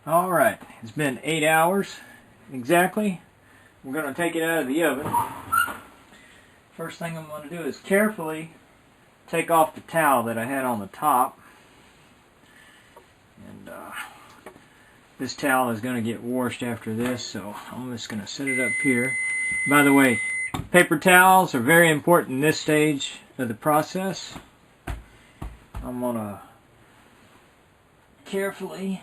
Alright, it's been 8 hours exactly. We're going to take it out of the oven. First thing I'm going to do is carefully take off the towel that I had on the top. And this towel is going to get washed after this, so I'm just going to set it up here. By the way, paper towels are very important in this stage of the process. I'm going to carefully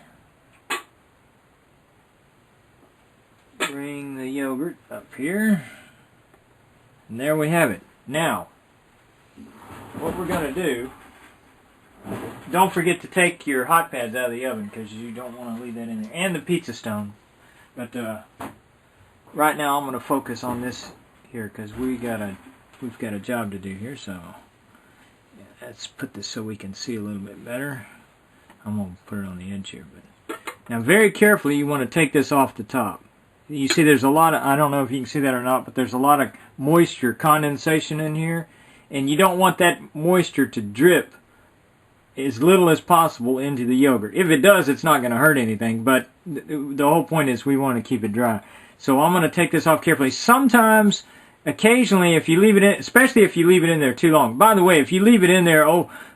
bring the yogurt up here. And there we have it. Now, what we're going to do, don't forget to take your hot pads out of the oven because you don't want to leave that in there. And the pizza stone. But right now I'm going to focus on this here because we've got a job to do here. So yeah, let's put this so we can see a little bit better. I'm going to put it on the edge here. But now very carefully you want to take this off the top. You see there's a lot of, I don't know if you can see that or not, but there's a lot of moisture, condensation in here. And you don't want that moisture to drip as little as possible into the yogurt. If it does, it's not going to hurt anything, but the whole point is we want to keep it dry. So I'm going to take this off carefully. Sometimes, occasionally, if you leave it in, especially if you leave it in there too long. By the way, if you leave it in there,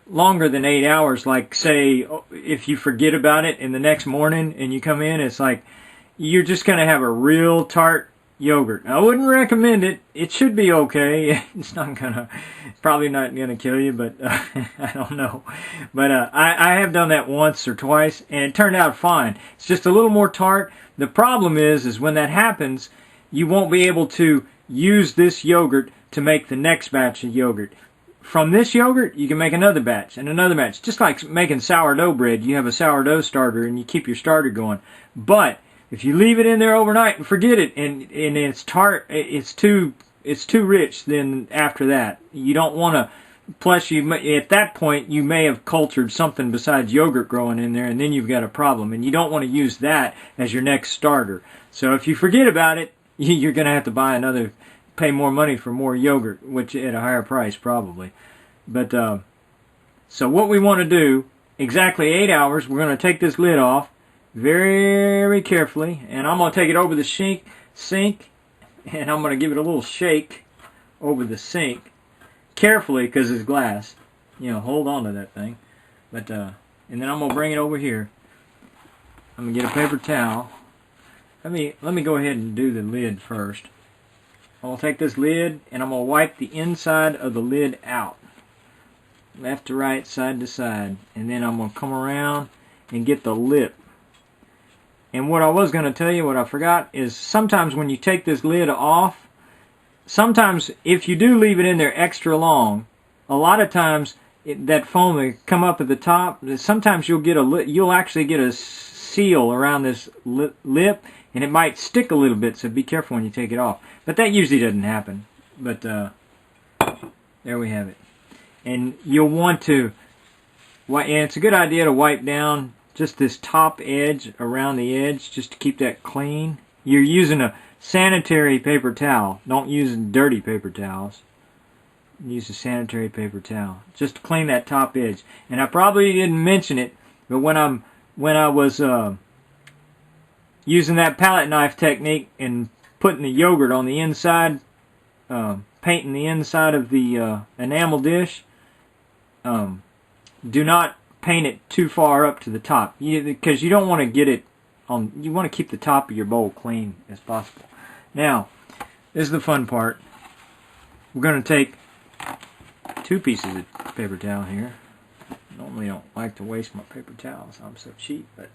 longer than 8 hours, like say, if you forget about it in the next morning and you come in, it's like, you're just going to have a real tart yogurt. I wouldn't recommend it. It should be okay. It's not gonna, probably not gonna kill you, but I don't know. But I have done that once or twice, and it turned out fine. It's just a little more tart. The problem is when that happens, you won't be able to use this yogurt to make the next batch of yogurt. From this yogurt, you can make another batch and another batch. Just like making sourdough bread, you have a sourdough starter and you keep your starter going. But if you leave it in there overnight and forget it, and it's tart, it's too rich. Then after that, you don't want to. Plus, at that point you may have cultured something besides yogurt growing in there, and then you've got a problem. And you don't want to use that as your next starter. So if you forget about it, you're going to have to buy another, pay more money for more yogurt, which at a higher price probably. But so what we want to do, exactly 8 hours. We're going to take this lid off very carefully, and I'm going to take it over the sink, and I'm going to give it a little shake over the sink carefully because it's glass. You know, hold on to that thing. But and then I'm going to bring it over here. I'm going to get a paper towel. Let me go ahead and do the lid first. I'm going to take this lid and I'm going to wipe the inside of the lid out, left to right, side to side, and then I'm going to come around and get the lip. And what I was going to tell you, what I forgot, is sometimes when you take this lid off, sometimes if you do leave it in there extra long, a lot of times that foam will come up at the top. Sometimes you'll actually get a seal around this lip, and it might stick a little bit. So be careful when you take it off. But that usually doesn't happen. But there we have it. And you'll want to, and it's a good idea to wipe down just this top edge around the edge, just to keep that clean. You're using a sanitary paper towel. Don't use dirty paper towels. Use a sanitary paper towel just to clean that top edge. And I probably didn't mention it, but when I was using that palette knife technique and putting the yogurt on the inside, painting the inside of the enamel dish, do not paint it too far up to the top, because you don't want to get it on. You want to keep the top of your bowl clean as possible. Now, this is the fun part. We're going to take 2 pieces of paper towel here. Normally, I don't like to waste my paper towels. I'm so cheap, but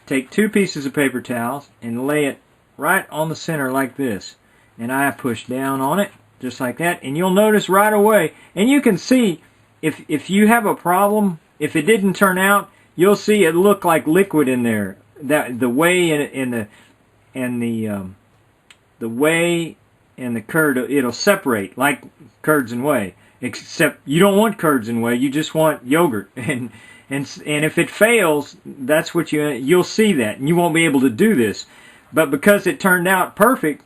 take 2 pieces of paper towels and lay it right on the center like this, and I push down on it just like that. And you'll notice right away, and you can see if you have a problem. If it didn't turn out, you'll see it look like liquid in there. That the whey the whey and the curd, it'll separate like curds and whey. Except you don't want curds and whey, you just want yogurt. And if it fails, that's what you'll see that, and you won't be able to do this. But because it turned out perfect,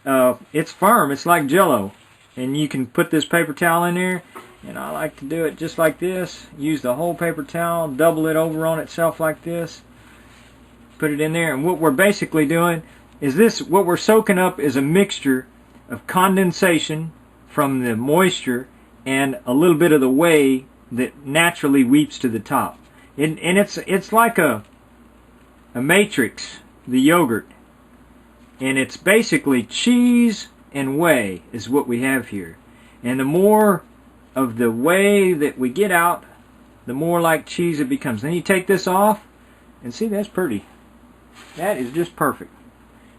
it's firm. It's like Jell-O, and you can put this paper towel in there. And I like to do it just like this. Use the whole paper towel, double it over on itself like this. Put it in there, and what we're basically doing is this, what we're soaking up is a mixture of condensation from the moisture and a little bit of the whey that naturally weeps to the top. And it's like a matrix, the yogurt. And it's basically cheese and whey is what we have here. And the more of the whey that we get out, the more like cheese it becomes. Then you take this off, and see, that's pretty. That is just perfect.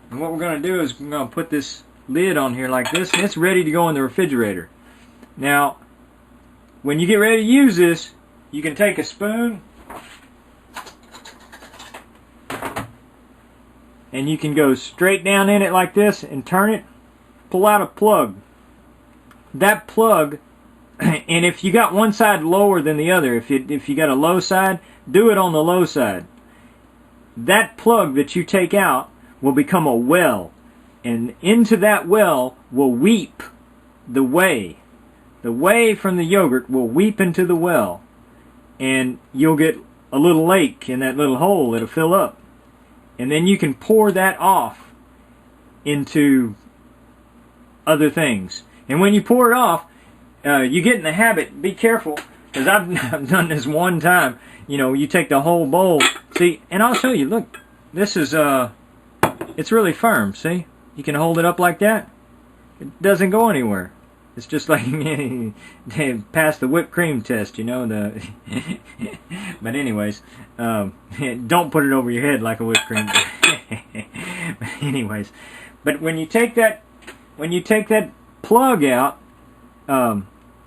And what we're going to do is we're going to put this lid on here like this, and it's ready to go in the refrigerator. Now, when you get ready to use this, you can take a spoon, and you can go straight down in it like this and turn it, pull out a plug. That plug, and if you got one side lower than the other, if you got a low side, do it on the low side. That plug that you take out will become a well, and into that well will weep the whey. The whey from the yogurt will weep into the well, and you'll get a little lake in that little hole. It'll fill up, and then you can pour that off into other things. And when you pour it off, you get in the habit, be careful, because I've done this one time. You know, you take the whole bowl, see, and I'll show you, look, this is, it's really firm, see? You can hold it up like that. It doesn't go anywhere. It's just like, they passed the whipped cream test, you know, but anyways, don't put it over your head like a whipped cream. But anyways, but when you take that plug out,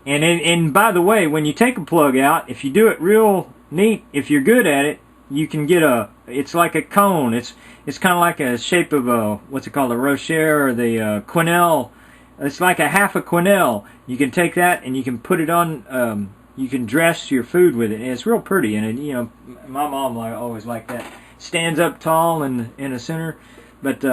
and by the way, when you take a plug out, if you do it real neat, if you're good at it, you can get it's like a cone. It's kind of like a shape of a, what's it called, a Rocher or the Quenelle. It's like a half a Quenelle. You can take that and you can put it on, you can dress your food with it, and it's real pretty. And you know, my mom always liked that. Stands up tall in the center. But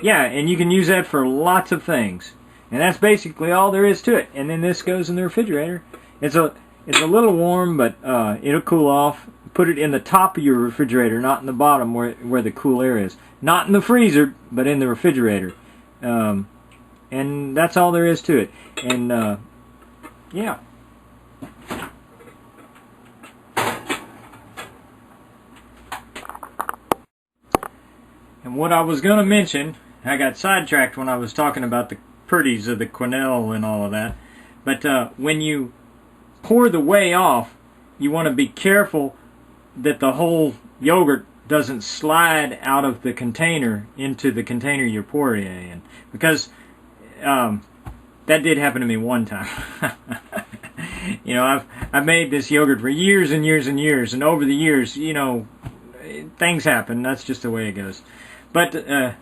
yeah, and you can use that for lots of things. And that's basically all there is to it. And then this goes in the refrigerator. It's a little warm, but it'll cool off. Put it in the top of your refrigerator, not in the bottom where the cool air is. Not in the freezer, but in the refrigerator. And that's all there is to it. And yeah. And what I was going to mention, I got sidetracked when I was talking about the pretties of the Quenelle and all of that. But when you pour the whey off, you want to be careful that the whole yogurt doesn't slide out of the container into the container you're pouring it in. Because that did happen to me one time. You know, I've made this yogurt for years and years and years, and over the years, you know, things happen. That's just the way it goes. But I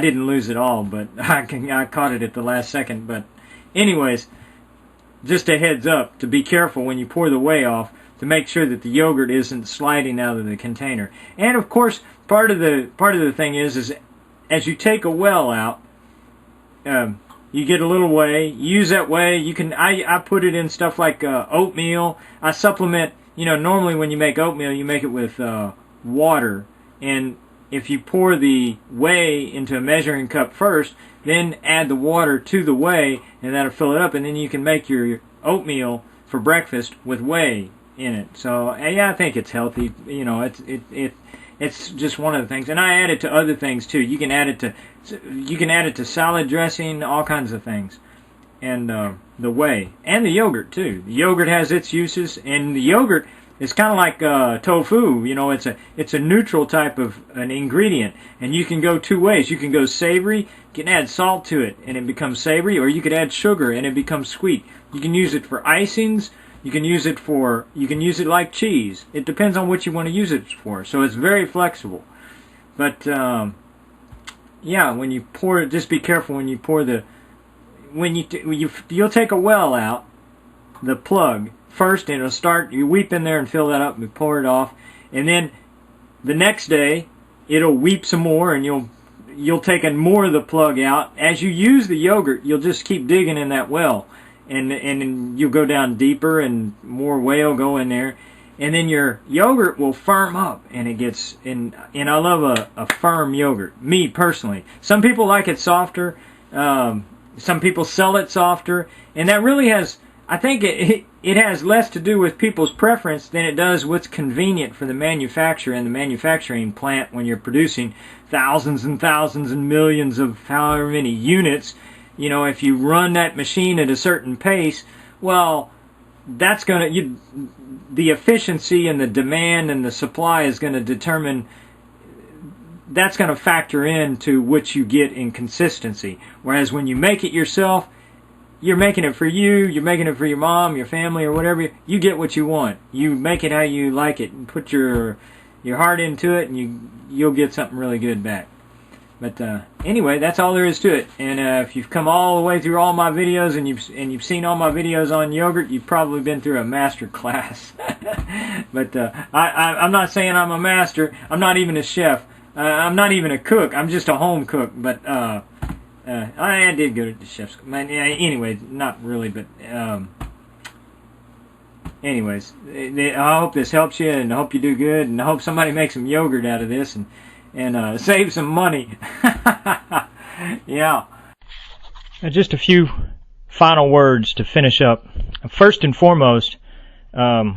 didn't lose it all, but I caught it at the last second. But anyways, just a heads up to be careful when you pour the whey off, to make sure that the yogurt isn't sliding out of the container. And of course, part of the thing is as you take a well out, you get a little whey. You use that whey. You can I put it in stuff like oatmeal. I supplement. You know, normally when you make oatmeal, you make it with water, and if you pour the whey into a measuring cup first, then add the water to the whey, and that'll fill it up, and then you can make your oatmeal for breakfast with whey in it. So yeah, I think it's healthy. You know, it's just one of the things, and I add it to other things too. You can add it to salad dressing, all kinds of things, and the whey and the yogurt too. The yogurt has its uses, and the yogurt is kind of like tofu. You know, it's a neutral type of an ingredient, and you can go two ways. You can go savory. You can add salt to it, and it becomes savory, or you could add sugar, and it becomes sweet. You can use it for icings. You can use it like cheese. It depends on what you want to use it for. So it's very flexible. But yeah, when you pour it, just be careful when you pour you'll take a well out, the plug first, and it'll start. You weep in there and fill that up and pour it off, and then the next day it'll weep some more, and you'll take more of the plug out. As you use the yogurt, you'll just keep digging in that well. And you'll go down deeper, and more whey will go in there. and then your yogurt will firm up, and it gets, and I love a firm yogurt, me personally. Some people like it softer, some people sell it softer, and that really has, I think it has less to do with people's preference than it does what's convenient for the manufacturer and the manufacturing plant when you're producing thousands and thousands and millions of however many units. You know, if you run that machine at a certain pace, well, that's going to, the efficiency and the demand and the supply is going to determine, that's going to factor into what you get in consistency. Whereas when you make it yourself, you're making it for you, you're making it for your mom, your family, or whatever. You get what you want. You make it how you like it, and put your heart into it, and you'll get something really good back. But anyway, that's all there is to it. And if you've come all the way through all my videos and you've seen all my videos on yogurt, you've probably been through a master class. But I'm not saying I'm a master. I'm not even a chef. I'm not even a cook. I'm just a home cook. But I did go to the chef's school. Anyway, not really. But anyways, I hope this helps you, and I hope you do good, and I hope somebody makes some yogurt out of this, and save some money. Yeah. Just a few final words to finish up. First and foremost, I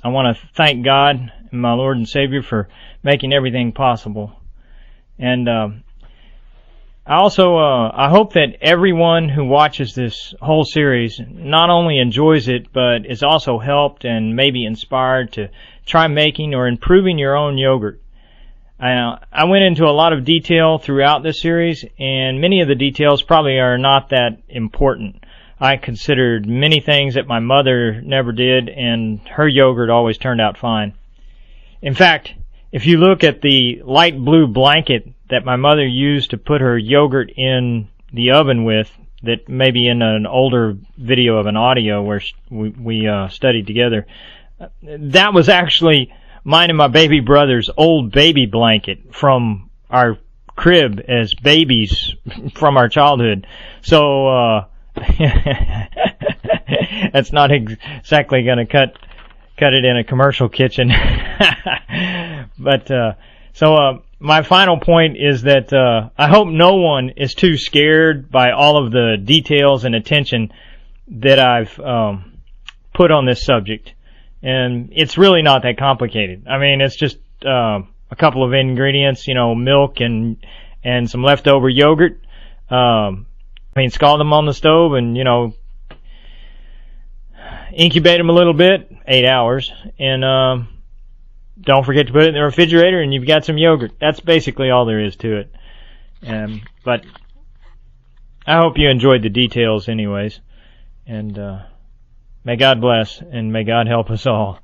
want to thank God and my Lord and Savior for making everything possible. And I hope that everyone who watches this whole series not only enjoys it, but is also helped and maybe inspired to try making or improving your own yogurt. I went into a lot of detail throughout this series, and many of the details probably are not that important. I considered many things that my mother never did, and her yogurt always turned out fine. In fact, if you look at the light blue blanket that my mother used to put her yogurt in the oven with, that maybe in an older video of an audio where we studied together, that was actually mine and my baby brother's old baby blanket from our crib as babies from our childhood. So that's not exactly going to cut it in a commercial kitchen. But my final point is that I hope no one is too scared by all of the details and attention that I've put on this subject. And it's really not that complicated. I mean, it's just a couple of ingredients, milk and some leftover yogurt. Scald them on the stove and, incubate them a little bit, 8 hours, and don't forget to put it in the refrigerator, and you've got some yogurt. That's basically all there is to it. But I hope you enjoyed the details anyways. And may God bless, and may God help us all.